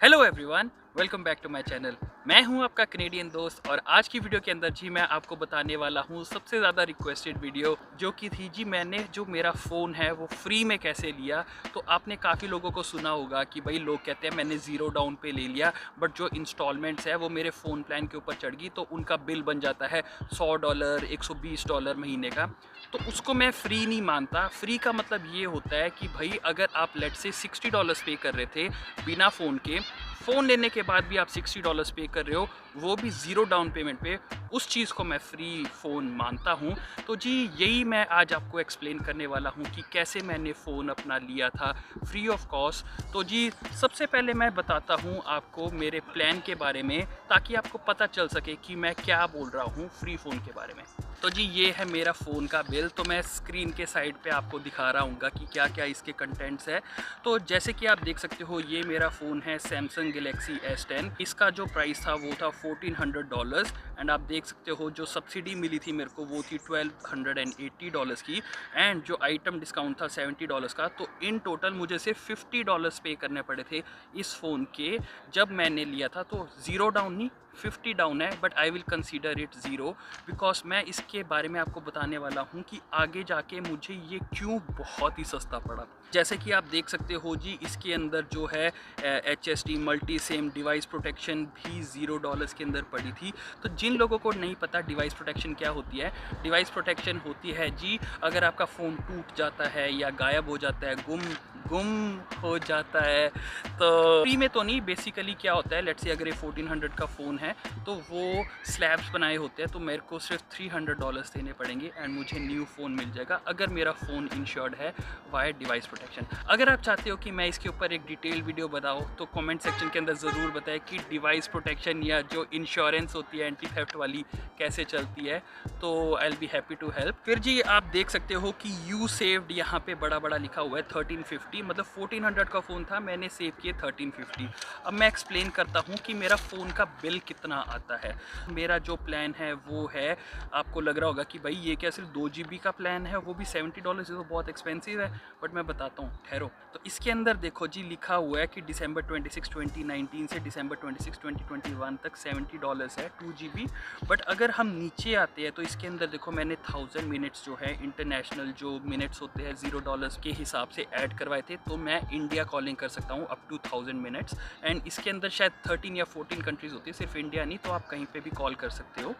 Hello everyone, welcome back to my channel. मैं हूं आपका कनेडियन दोस्त और आज की वीडियो के अंदर जी मैं आपको बताने वाला हूं सबसे ज़्यादा रिक्वेस्टेड वीडियो जो कि थी जी मैंने जो मेरा फ़ोन है वो फ्री में कैसे लिया। तो आपने काफ़ी लोगों को सुना होगा कि भाई लोग कहते हैं मैंने ज़ीरो डाउन पे ले लिया, बट जो इंस्टॉलमेंट्स है वो मेरे फ़ोन प्लान के ऊपर चढ़ गई तो उनका बिल बन जाता है $100 $120 महीने का। तो उसको मैं फ्री नहीं मानता। फ्री का मतलब ये होता है कि भाई अगर आप लेट से $60 पे कर रहे थे बिना फ़ोन के, फ़ोन लेने के बाद भी आप $60 पे कर रहे हो, वो भी ज़ीरो डाउन पेमेंट पे, उस चीज़ को मैं फ्री फ़ोन मानता हूँ। तो जी यही मैं आज आपको एक्सप्लेन करने वाला हूँ कि कैसे मैंने फ़ोन अपना लिया था फ्री ऑफ कॉस्ट। तो जी सबसे पहले मैं बताता हूँ आपको मेरे प्लान के बारे में, ताकि आपको पता चल सके कि मैं क्या बोल रहा हूँ फ्री फ़ोन के बारे में। तो जी ये है मेरा फ़ोन का बिल। तो मैं स्क्रीन के साइड पे आपको दिखा रहा हूँ कि क्या क्या इसके कंटेंट्स है। तो जैसे कि आप देख सकते हो ये मेरा फ़ोन है सैमसंग गैलेक्सी S10। इसका जो प्राइस था वो था $1400 एंड आप देख सकते हो जो सब्सिडी मिली थी मेरे को वो थी $1280 की, एंड जो आइटम डिस्काउंट था $70 का। तो इन टोटल मुझे सिर्फ $50 पे करने पड़े थे इस फ़ोन के जब मैंने लिया था। तो ज़ीरो डाउन नहीं, 50 डाउन है, but I will consider it zero, because मैं इसके बारे में आपको बताने वाला हूँ कि आगे जाके मुझे ये क्यों बहुत ही सस्ता पड़ा। जैसे कि आप देख सकते हो जी इसके अंदर जो है HSD multi same device protection भी $0 के अंदर पड़ी थी। तो जिन लोगों को नहीं पता डिवाइस प्रोटेक्शन क्या होती है, डिवाइस प्रोटेक्शन होती है जी अगर आपका फ़ोन टूट जाता है या गायब हो जाता है, गुम गुम हो जाता है, तो फ्री में तो नहीं, बेसिकली क्या होता है, लेट्स से अगर ये 1400 का फ़ोन है तो वो स्लैब्स बनाए होते हैं, तो मेरे को सिर्फ $300 देने पड़ेंगे एंड मुझे न्यू फ़ोन मिल जाएगा अगर मेरा फ़ोन इंश्योर्ड है वाया डिवाइस प्रोटेक्शन। अगर आप चाहते हो कि मैं इसके ऊपर एक डिटेल वीडियो बताऊँ तो कमेंट सेक्शन के अंदर ज़रूर बताएं कि डिवाइस प्रोटेक्शन या जो इंश्योरेंस होती है एंटी थेफ्ट वाली कैसे चलती है, तो I will be happy to help. फिर जी आप देख सकते हो कि यू सेव्ड यहाँ पे बड़ा बड़ा लिखा हुआ है 1350, मतलब 1400 का फ़ोन था, मैंने सेव किए 1350। अब मैं एक्सप्लेन करता हूँ कि मेरा फ़ोन का बिल कितना आता है। मेरा जो प्लान है वो है, आपको लग रहा होगा कि भाई ये क्या सिर्फ 2 GB का प्लान है, वो भी $70, ये तो बहुत एक्सपेंसिव है, बट मैं बताता हूँ ठहरो। तो इसके अंदर देखो जी लिखा हुआ है कि दिसंबर 26 2019 से दिसंबर 26 2021 तक $70 है 2 GB। बट अगर हम नीचे आते हैं तो इसके अंदर देखो मैंने 1000 मिनट्स जो है इंटरनेशनल जो मिनट्स होते हैं $0 के हिसाब से ऐड करवाए थे, तो मैं इंडिया कॉलिंग कर सकता हूँ अप टू 1000 मिनट्स। एंड इसके अंदर शायद 13 या 14 कंट्रीज़ होती है, सिर्फ इंडिया नहीं, तो आप कहीं पे भी कॉल कर सकते हो।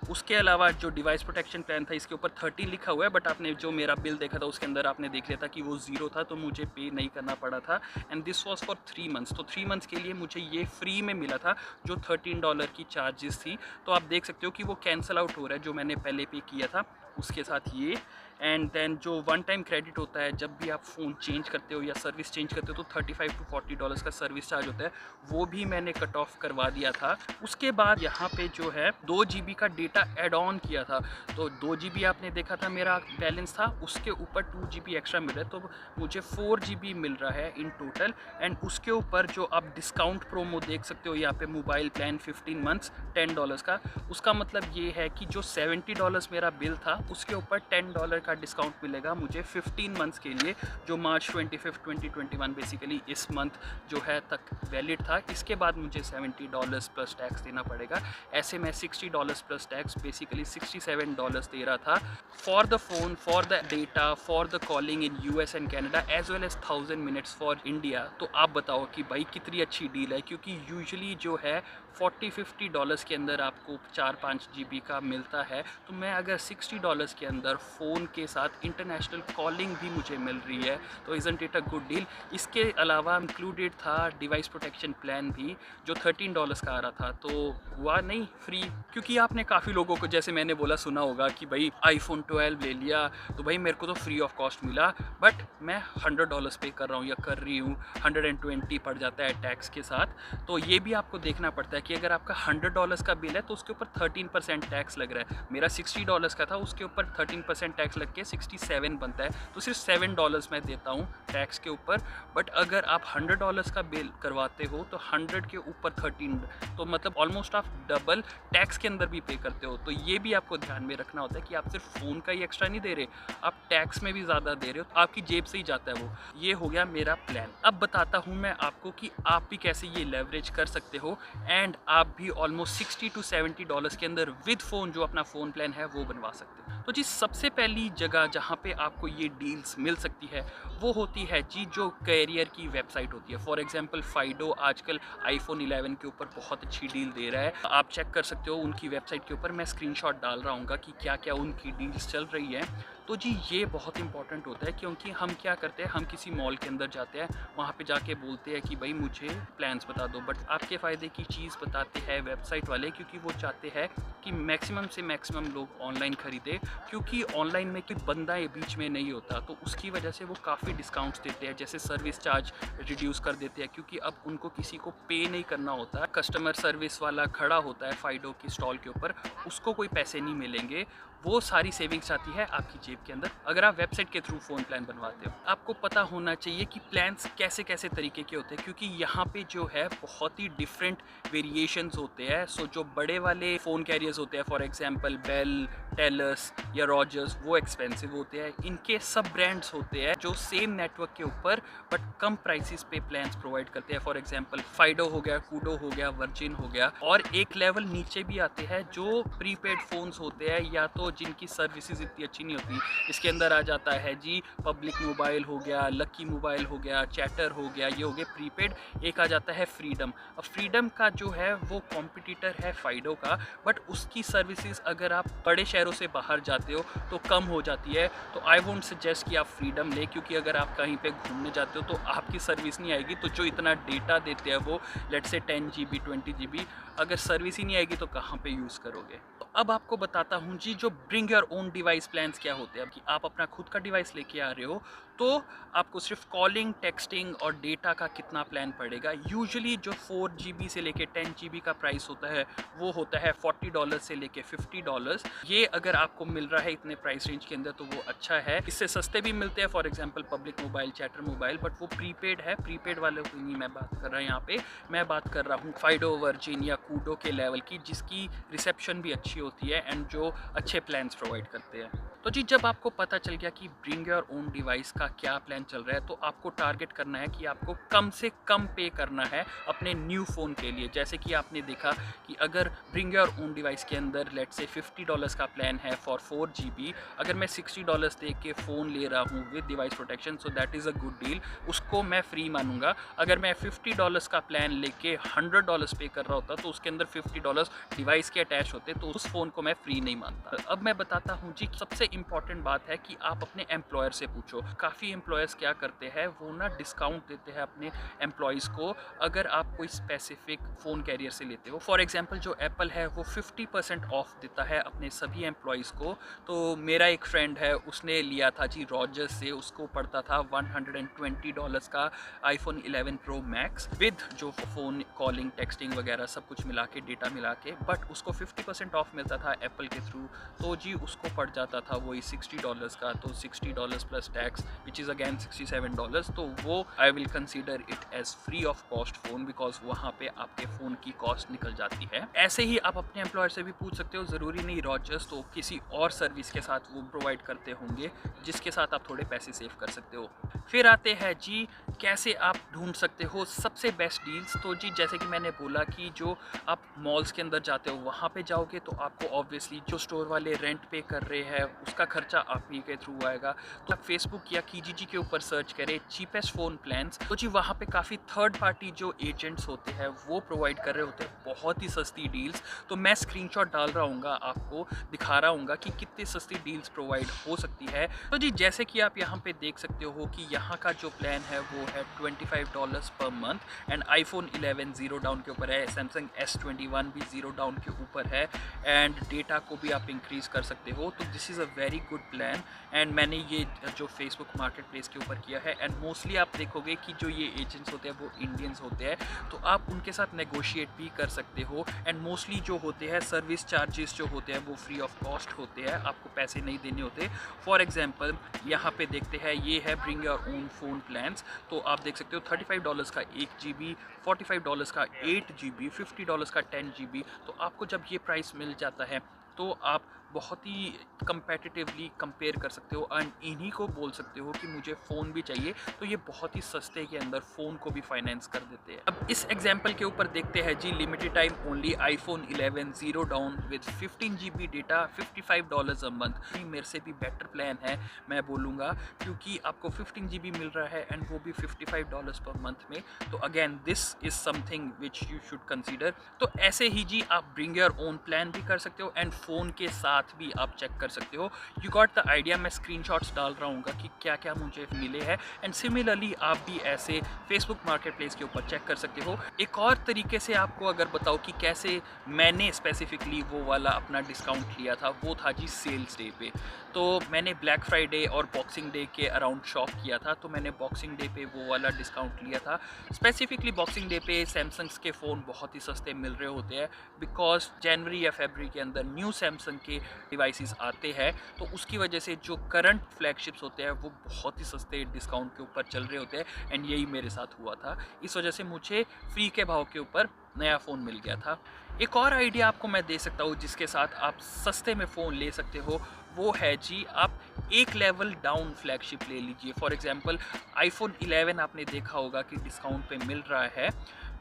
उसके अलावा जो डिवाइस प्रोटेक्शन प्लान था इसके ऊपर 13 लिखा हुआ है, बट आपने जो मेरा बिल देखा था उसके अंदर आपने देख लिया था कि वो ज़ीरो था, तो मुझे पे नहीं करना पड़ा था। And this was for 3 months, तो 3 मंथ्स के लिए मुझे ये फ्री में मिला था जो $13 की चार्जेस थी। तो आप देख सकते हो कि वो कैंसिल आउट हो रहा है जो मैंने पहले पे किया था उसके साथ ये। एंड देन जो वन टाइम क्रेडिट होता है जब भी आप फ़ोन चेंज करते हो या सर्विस चेंज करते हो तो $35 to $40 का सर्विस चार्ज होता है, वो भी मैंने कट ऑफ करवा दिया था। उसके बाद यहाँ पे जो है 2 GB का डेटा एड ऑन किया था, तो 2 GB आपने देखा था मेरा बैलेंस था, उसके ऊपर 2 GB एक्स्ट्रा मिल रहा है, तो मुझे 4 GB मिल रहा है इन टोटल। एंड उसके ऊपर जो आप डिस्काउंट प्रोमो देख सकते हो यहाँ पे, मोबाइल प्लान 15 मंथ्स $10 का, उसका मतलब ये है कि जो $70 मेरा बिल था उसके ऊपर $10 का डिस्काउंट मिलेगा मुझे 15 मंथ्स के लिए, जो मार्च 25 2021 बेसिकली इस मंथ जो है तक वैलिड था। इसके बाद मुझे $70 प्लस टैक्स देना पड़ेगा, ऐसे मैं $60 प्लस टैक्स बेसिकली $67 दे रहा था for the phone, for the data, for the calling in US and Canada as well as 1000 minutes for India. तो आप बताओ कि भाई कितनी अच्छी डील है, क्योंकि यूजुअली जो है $40-50 के अंदर आपको 4-5 GB का मिलता है, तो मैं अगर $60 के अंदर फ़ोन के साथ इंटरनेशनल कॉलिंग भी मुझे मिल रही है, तो isn't it a good deal. इसके अलावा इंक्लूडेड था डिवाइस प्रोटेक्शन प्लान भी जो $13 का आ रहा था, तो हुआ नहीं फ्री। क्योंकि आपने काफ़ी लोगों को, जैसे मैंने बोला, सुना होगा कि भाई iPhone 12 ले लिया तो भाई मेरे को तो फ्री ऑफ कॉस्ट मिला, बट मैं $100 पे कर रहा हूँ या कर रही हूँ, 120 पड़ जाता है टैक्स के साथ। तो ये भी आपको देखना पड़ता है कि अगर आपका $100 का बिल है तो उसके ऊपर 13% टैक्स लग रहा है। मेरा $60 का था, उसके ऊपर 13% टैक्स लग के 67 बनता है, तो सिर्फ $7 मैं देता हूँ टैक्स के ऊपर। बट अगर आप $100 का बिल करवाते हो तो 100 के ऊपर 13, तो मतलब ऑलमोस्ट आप डबल टैक्स के अंदर भी पे करते हो। तो ये भी आपको ध्यान में रखना होता है कि आप सिर्फ फ़ोन का ही एक्स्ट्रा नहीं दे रहे, आप टैक्स में भी ज़्यादा दे रहे हो, तो आपकी जेब से ही जाता है वो। ये हो गया मेरा प्लान। अब बताता हूँ मैं आपको कि आप भी कैसे ये लेवरेज कर सकते हो एंड आप भी ऑलमोस्ट $60 to $70 के अंदर विद फ़ोन जो अपना फ़ोन प्लान है वो बनवा सकते हो। तो जी सबसे पहली जगह जहाँ पे आपको ये डील्स मिल सकती है वो होती है जी जो कैरियर की वेबसाइट होती है। फॉर एग्जांपल फाइडो आजकल iPhone 11 के ऊपर बहुत अच्छी डील दे रहा है, आप चेक कर सकते हो उनकी वेबसाइट के ऊपर। मैं स्क्रीनशॉट डाल रहा हूँ कि क्या क्या उनकी डील्स चल रही है। तो जी ये बहुत इंपॉर्टेंट होता है क्योंकि हम क्या करते हैं, हम किसी मॉल के अंदर जाते हैं, वहाँ पे जाके बोलते हैं कि भाई मुझे प्लान्स बता दो, बट आपके फ़ायदे की चीज़ बताते हैं वेबसाइट वाले, क्योंकि वो चाहते हैं कि मैक्सिमम से मैक्सिमम लोग ऑनलाइन ख़रीदे, क्योंकि ऑनलाइन में कोई बंदा ये बीच में नहीं होता। तो उसकी वजह से वो काफ़ी डिस्काउंट्स देते हैं, जैसे सर्विस चार्ज रिड्यूस कर देते हैं, क्योंकि अब उनको किसी को पे नहीं करना होता। कस्टमर सर्विस वाला खड़ा होता है फाइडो की स्टॉल के ऊपर, उसको कोई पैसे नहीं मिलेंगे, वो सारी सेविंग्स आती है आपकी जेब के अंदर अगर आप वेबसाइट के थ्रू फ़ोन प्लान बनवाते हो। आपको पता होना चाहिए कि प्लान्स कैसे कैसे तरीके के होते हैं, क्योंकि यहाँ पे जो है बहुत ही डिफरेंट वेरिएशंस होते हैं। सो जो बड़े वाले फ़ोन कैरियर्स होते हैं, फॉर एग्जांपल बेल, टेलस या रॉजर्स, वो एक्सपेंसिव होते हैं। इनके सब ब्रांड्स होते हैं जो सेम नेटवर्क के ऊपर बट कम प्राइसेस पे प्लान्स प्रोवाइड करते हैं। फॉर एग्जांपल फाइडो हो गया, कूडो हो गया, वर्जिन हो गया। और एक लेवल नीचे भी आते हैं जो प्रीपेड फ़ोन्स होते हैं या तो जिनकी सर्विसेज इतनी अच्छी नहीं होती। इसके अंदर आ जाता है जी पब्लिक मोबाइल हो गया, लकी मोबाइल हो गया, चैटर हो गया, ये हो गए प्रीपेड। एक आ जाता है फ्रीडम। अब फ्रीडम का जो है वो कॉम्पिटिटर है फाइडो का, बट उसकी सर्विसेज अगर आप बड़े शहरों से बाहर जाते हो तो कम हो जाती है। तो आई वोंट सजेस्ट कि आप फ्रीडम ले, क्योंकि अगर आप कहीं पे घूमने जाते हो तो आपकी सर्विस नहीं आएगी। तो जो इतना डेटा देते हैं वो लेट्स से 10 GB 20 GB, अगर सर्विस ही नहीं आएगी तो कहाँ पे यूज़ करोगे। तो अब आपको बताता हूँ जी जो bring your own device plans क्या होते हैं। कि आप अपना खुद का डिवाइस लेके आ रहे हो तो आपको सिर्फ कॉलिंग, टेक्सटिंग और डेटा का कितना प्लान पड़ेगा। यूजुअली जो 4 GB से लेके 10 GB का प्राइस होता है वो होता है $40 से लेके $50। ये अगर आपको मिल रहा है इतने प्राइस रेंज के अंदर तो वो अच्छा है। इससे सस्ते भी मिलते हैं, for example public mobile, chatter mobile, but वो प्रीपेड है। प्रीपेड वालों की नहीं मैं बात कर रहा यहाँ पे, मैं बात कर रहा हूँ फाइडो, वर्जिन या कूडो के लेवल की, जिसकी रिसेप्शन भी अच्छी होती है एंड जो अच्छे प्लान्स प्रोवाइड करते हैं। तो जी जब आपको पता चल गया कि ब्रिंग योर ओन डिवाइस का क्या प्लान चल रहा है, तो आपको टारगेट करना है कि आपको कम से कम पे करना है अपने न्यू फ़ोन के लिए। जैसे कि आपने देखा कि अगर ब्रिंग योर ओन डिवाइस के अंदर लेट्स से $50 का प्लान है फॉर 4 GB, अगर मैं $60 दे के फ़ोन ले रहा हूँ with device protection, so that is a good deal, उसको मैं फ्री मानूंगा। अगर मैं $50 का प्लान लेके $100 पे कर रहा होता तो उसके अंदर $50 डिवाइस के अटैच होते, तो उस फ़ोन को मैं फ्री नहीं मानता। अब मैं बताता हूँ जी सबसे इंपॉर्टेंट बात है कि आप अपने एम्प्लॉयर से पूछो। काफ़ी एम्प्लॉयर्स क्या करते हैं, वो ना डिस्काउंट देते हैं अपने एम्प्लॉयज़ को अगर आप कोई स्पेसिफिक फ़ोन कैरियर से लेते हो। फॉर एग्जांपल जो एप्पल है वो 50% ऑफ देता है अपने सभी एम्प्लॉयज़ को। तो मेरा एक फ्रेंड है, उसने लिया था जी रॉजर्स से, उसको पड़ता था $120 का iPhone 11 Pro Max विद जो फ़ोन कॉलिंग, टेक्सटिंग वगैरह सब कुछ मिला के, डेटा मिला के, बट उसको 50% ऑफ मिलता था एप्पल के थ्रू। तो जी उसको पड़ जाता था वही $60 का, तो $60 plus tax which is again $67। तो वो I will consider it as free of cost phone, because वहाँ पे आपके फ़ोन की कॉस्ट निकल जाती है। ऐसे ही आप अपने एम्प्लॉयर से भी पूछ सकते हो, ज़रूरी नहीं रॉजर्स, तो किसी और सर्विस के साथ वो प्रोवाइड करते होंगे जिसके साथ आप थोड़े पैसे सेव कर सकते हो। फिर आते हैं जी कैसे आप ढूंढ सकते हो सबसे बेस्ट डील्स। तो जी जैसे कि मैंने बोला कि जो आप मॉल्स के अंदर जाते हो वहाँ पे जाओगे तो आपको ऑब्वियसली जो स्टोर वाले रेंट पे कर रहे हैं उसका खर्चा आप ही के थ्रू आएगा। तो आप फेसबुक या कीजीजी के ऊपर सर्च करें चीपेस्ट फ़ोन प्लान्स, तो जी वहाँ पे काफ़ी थर्ड पार्टी जो एजेंट्स होते हैं वो प्रोवाइड कर रहे होते हैं बहुत ही सस्ती डील्स। तो मैं स्क्रीनशॉट डाल रहा हूँ, आपको दिखा रहा हूँ कि कितनी सस्ती डील्स प्रोवाइड हो सकती है। तो जी जैसे कि आप यहाँ पे देख सकते हो कि यहाँ का जो प्लान है वो है $25 per month and iPhone 11 zero down के ऊपर है, Samsung S21 भी ज़ीरो डाउन के ऊपर है एंड डेटा को भी आप इंक्रीज़ कर सकते हो। तो this is a very good plan and मैंने ये जो फेसबुक मार्केट प्लेस के ऊपर किया है एंड मोस्टली आप देखोगे कि जो ये एजेंट्स होते हैं वो इंडियंस होते हैं, तो आप उनके साथ नेगोशिएट भी कर सकते हो एंड मोस्टली जो होते हैं सर्विस चार्जेस जो होते हैं वो फ्री ऑफ कॉस्ट होते हैं, आपको पैसे नहीं देने होते। फॉर एग्जांपल यहाँ पे देखते हैं ये है bring your own phone plans, तो आप देख सकते हो $35 का 1 GB, $45 का 8 GB, $50 का 10 GB। तो आपको जब ये प्राइस मिल जाता है तो आप बहुत ही कंपेटिटिवली कंपेयर कर सकते हो एंड इन्हीं को बोल सकते हो कि मुझे फ़ोन भी चाहिए, तो ये बहुत ही सस्ते के अंदर फ़ोन को भी फाइनेंस कर देते हैं। अब इस एग्जांपल के ऊपर देखते हैं जी, limited time only iPhone 11 0 down with 15 GB डेटा, $55 अ मंथ। मेरे से भी बेटर प्लान है मैं बोलूँगा, क्योंकि आपको 15 GB मिल रहा है एंड वो भी $55 पर मंथ में। तो again this is something which you should consider. तो ऐसे ही जी आप ब्रिंग योर ओन प्लान भी कर सकते हो एंड फ़ोन के साथ भी आप चेक कर सकते हो। You got the idea. मैं स्क्रीनशॉट्स डाल रहा हूँ कि क्या क्या मुझे मिले हैं एंड सिमिलरली आप भी ऐसे फेसबुक मार्केट प्लेस के ऊपर चेक कर सकते हो। एक और तरीके से आपको अगर बताओ कि कैसे मैंने स्पेसिफिकली वो वाला अपना डिस्काउंट लिया था, वो था जी सेल्स डे पे। तो मैंने ब्लैक फ्राइडे और बॉक्सिंग डे के अराउंड शॉप किया था, तो मैंने बॉक्सिंग डे पे वो वाला डिस्काउंट लिया था। स्पेसिफिकली बॉक्सिंग डे पे सैमसंग्स के फ़ोन बहुत ही सस्ते मिल रहे होते हैं, बिकॉज जनवरी या फरवरी के अंदर न्यू सैमसंग के डिवाइसेस आते हैं, तो उसकी वजह से जो करंट फ्लैगशिप्स होते हैं वो बहुत ही सस्ते डिस्काउंट के ऊपर चल रहे होते हैं एंड यही मेरे साथ हुआ था। इस वजह से मुझे फ्री के भाव के ऊपर नया फ़ोन मिल गया था। एक और आइडिया आपको मैं दे सकता हूँ जिसके साथ आप सस्ते में फ़ोन ले सकते हो, वो है जी आप एक लेवल डाउन फ्लैगशिप ले लीजिए। फॉर एग्जांपल iPhone 11 आपने देखा होगा कि डिस्काउंट पे मिल रहा है,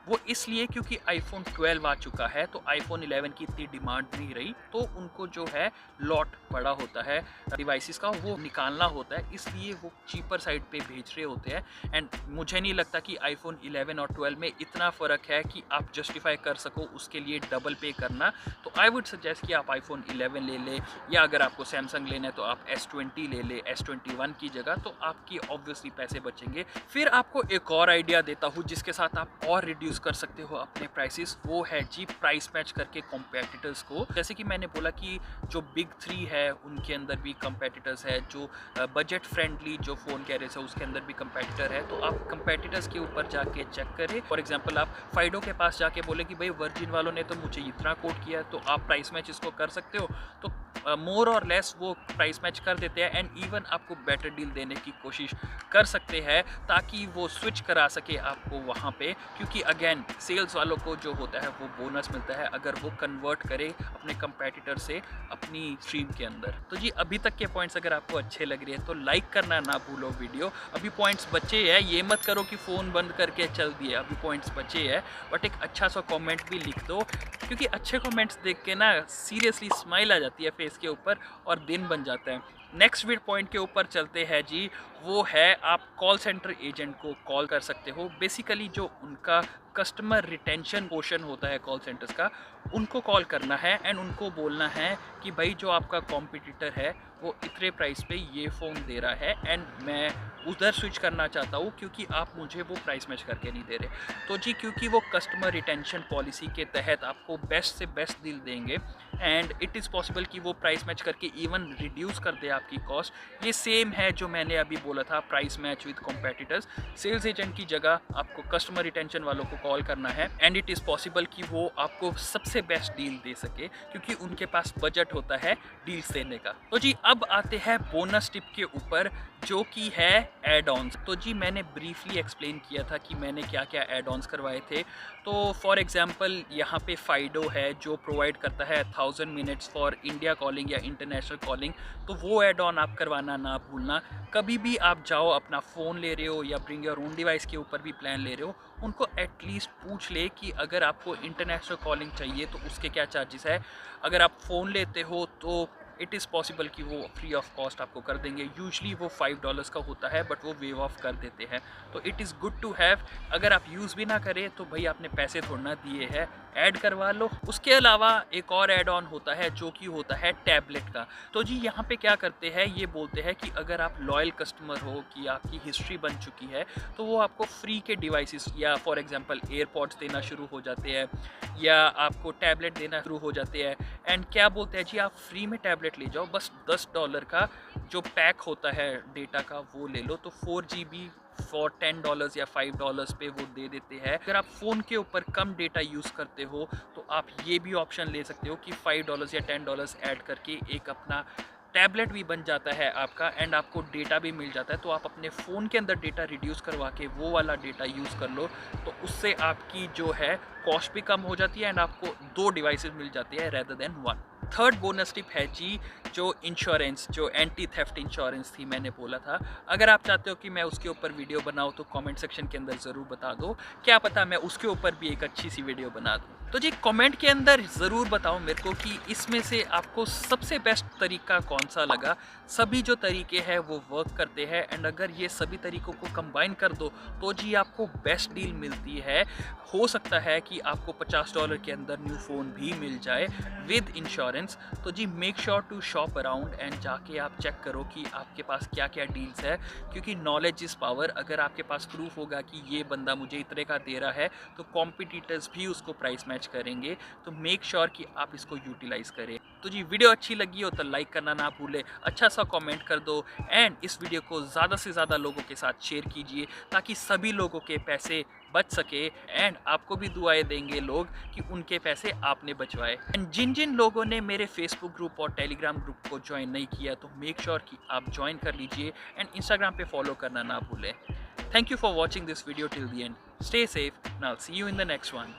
वो इसलिए क्योंकि iPhone 12 आ चुका है, तो iPhone 11 की इतनी डिमांड नहीं रही, तो उनको जो है लॉट बड़ा होता है डिवाइसेस का, वो निकालना होता है, इसलिए वो चीपर साइड पे भेज रहे होते हैं। एंड मुझे नहीं लगता कि iPhone 11 और 12 में इतना फ़र्क है कि आप जस्टिफाई कर सको उसके लिए डबल पे करना। तो आई वुड सजेस्ट कि आप iPhone 11 ले लें, या अगर आपको सैमसंग लेना है तो आप S20 ले लें S21 की जगह, तो आपकी ऑब्वियसली पैसे बचेंगे। फिर आपको एक और आइडिया देता हूँ जिसके साथ आप और रिड्यूस कर सकते हो अपने प्राइसेस, वो है जी प्राइस मैच करके कॉम्पिटिटर्स को। जैसे कि मैंने बोला कि जो बिग 3 है उनके अंदर भी कॉम्पिटिटर्स है, जो बजट फ्रेंडली जो फ़ोन कैरियर्स है उसके अंदर भी कॉम्पिटिटर है, तो आप कॉम्पिटिटर्स के ऊपर जाके चेक करें। फॉर एग्जांपल आप फाइडो के पास जाके बोले कि भाई वर्जिन वालों ने तो मुझे इतना कोट किया है, तो आप प्राइस मैच इसको कर सकते हो, तो मोर और लेस वो प्राइस मैच कर देते हैं एंड इवन आपको बेटर डील देने की कोशिश कर सकते हैं, ताकि वो स्विच करा सके आपको वहाँ पे, क्योंकि अगेन सेल्स वालों को जो होता है वो बोनस मिलता है अगर वो कन्वर्ट करे अपने कंपेटिटर से अपनी स्ट्रीम के अंदर। तो जी अभी तक के पॉइंट्स अगर आपको अच्छे लग रहे हैं तो लाइक करना ना भूलो वीडियो। अभी पॉइंट्स बचे हैं, ये मत करो कि फ़ोन बंद करके चल दिए, अभी पॉइंट्स बचे हैं, बट एक अच्छा सा कॉमेंट भी लिख दो, क्योंकि अच्छे कमेंट्स देख के ना सीरियसली स्माइल आ जाती है फेस के ऊपर और दिन बन जाता है। नेक्स्ट वीड पॉइंट के ऊपर चलते हैं जी, वो है आप कॉल सेंटर एजेंट को कॉल कर सकते हो। बेसिकली जो उनका कस्टमर रिटेंशन पोर्शन होता है कॉल सेंटर्स का, उनको कॉल करना है एंड उनको बोलना है कि भाई जो आपका कॉम्पिटिटर है वो इतने प्राइस पे ये फ़ोन दे रहा है एंड मैं उधर स्विच करना चाहता हूँ क्योंकि आप मुझे वो प्राइस मैच करके नहीं दे रहे। तो जी क्योंकि वो कस्टमर रिटेंशन पॉलिसी के तहत आपको बेस्ट से बेस्ट डील देंगे एंड इट इज़ पॉसिबल कि वो प्राइस मैच करके इवन रिड्यूस कर दे आपकी कॉस्ट। ये सेम है जो मैंने अभी बोला था price match with competitors. Sales agent की जगह आपको कस्टमर रिटेंशन वालों को कॉल करना है एंड इट इज़ पॉसिबल कि वो आपको सबसे बेस्ट डील दे सके, क्योंकि उनके पास बजट होता है डील्स देने का। तो जी अब आते हैं बोनस टिप के ऊपर, जो कि है एड ऑन्स। तो जी मैंने ब्रीफली एक्सप्लेन किया था कि मैंने क्या क्या एड ऑन्स करवाए थे। तो फॉर एग्जांपल यहाँ पे फाइडो है जो प्रोवाइड करता है 1000 मिनट्स फॉर इंडिया कॉलिंग या इंटरनेशनल कॉलिंग, तो वो एड ऑन आप करवाना ना भूलना। कभी भी आप जाओ अपना फ़ोन ले रहे हो या ब्रिंग योर ओन डिवाइस के ऊपर भी प्लान ले रहे हो, उनको एटलीस्ट पूछ ले कि अगर आपको इंटरनेशनल कॉलिंग चाहिए तो उसके क्या चार्जेस है। अगर आप फ़ोन लेते हो तो इट इज़ पॉसिबल कि वो फ्री ऑफ कॉस्ट आपको कर देंगे। यूजली वो $5 का होता है बट वो वेव ऑफ कर देते हैं, तो it is good to have. अगर आप यूज़ भी ना करें तो भाई आपने पैसे थोड़ा ना दिए हैं, ऐड करवा लो। उसके अलावा एक और ऐड ऑन होता है जो कि होता है टैबलेट का। तो जी यहाँ पे क्या करते हैं, ये बोलते हैं कि अगर आप लॉयल कस्टमर हो, कि आपकी हिस्ट्री बन चुकी है, तो वो आपको फ्री के डिवाइसेस या फॉर एग्जांपल एयरपॉड्स देना शुरू हो जाते हैं या आपको टैबलेट देना शुरू हो जाते हैं एंड क्या बोलते हैं जी, आप फ्री में टैबलेट ले जाओ, बस $10 का जो पैक होता है डेटा का वो ले लो, तो 4 GB फॉर $10 या $5 पे वो दे देते हैं। अगर आप फ़ोन के ऊपर कम डेटा यूज़ करते हो तो आप ये भी ऑप्शन ले सकते हो कि $5 या $10 ऐड करके एक अपना टैबलेट भी बन जाता है आपका, एंड आपको डेटा भी मिल जाता है। तो आप अपने फ़ोन के अंदर डेटा रिड्यूस करवा के वो वाला डेटा यूज़ कर लो, तो उससे आपकी जो है कॉस्ट भी कम हो जाती है एंड आपको 2 डिवाइसेस मिल जाती है rather than 1। Third bonus tip है जी, जो इंश्योरेंस, जो एंटी थेफ्ट इंश्योरेंस थी मैंने बोला था, अगर आप चाहते हो कि मैं उसके ऊपर वीडियो बनाऊँ तो कमेंट सेक्शन के अंदर ज़रूर बता दो, क्या पता मैं उसके ऊपर भी एक अच्छी सी वीडियो बना दूँ। तो जी कमेंट के अंदर ज़रूर बताओ मेरे को कि इसमें से आपको सबसे बेस्ट तरीका कौन सा लगा। सभी जो तरीके हैं वो वर्क करते हैं, एंड अगर ये सभी तरीकों को कंबाइन कर दो तो जी आपको बेस्ट डील मिलती है। हो सकता है कि आपको $50 के अंदर न्यू फ़ोन भी मिल जाए विद इंश्योरेंस। तो जी make sure to shop around and जाके आप चेक करो कि आपके पास क्या क्या डील्स है, क्योंकि नॉलेज इज़ पावर। अगर आपके पास प्रूफ होगा कि ये बंदा मुझे इतने का दे रहा है तो कॉम्पिटिटर्स भी उसको प्राइस मैच करेंगे। तो मेक श्योर कि आप इसको यूटिलाइज़ करें। तो जी वीडियो अच्छी लगी हो तो लाइक करना ना भूले, अच्छा सा कमेंट कर दो, एंड इस वीडियो को ज़्यादा से ज़्यादा लोगों के साथ शेयर कीजिए ताकि सभी लोगों के पैसे बच सके, एंड आपको भी दुआएं देंगे लोग कि उनके पैसे आपने बचवाए। एंड जिन जिन लोगों ने मेरे फेसबुक ग्रुप और टेलीग्राम ग्रुप को ज्वाइन नहीं किया तो मेक श्योर कि आप ज्वाइन कर लीजिए, एंड इंस्टाग्राम पे फॉलो करना ना भूलें। Thank you for watching this video till the end. Stay safe, and I'll see you in the next one.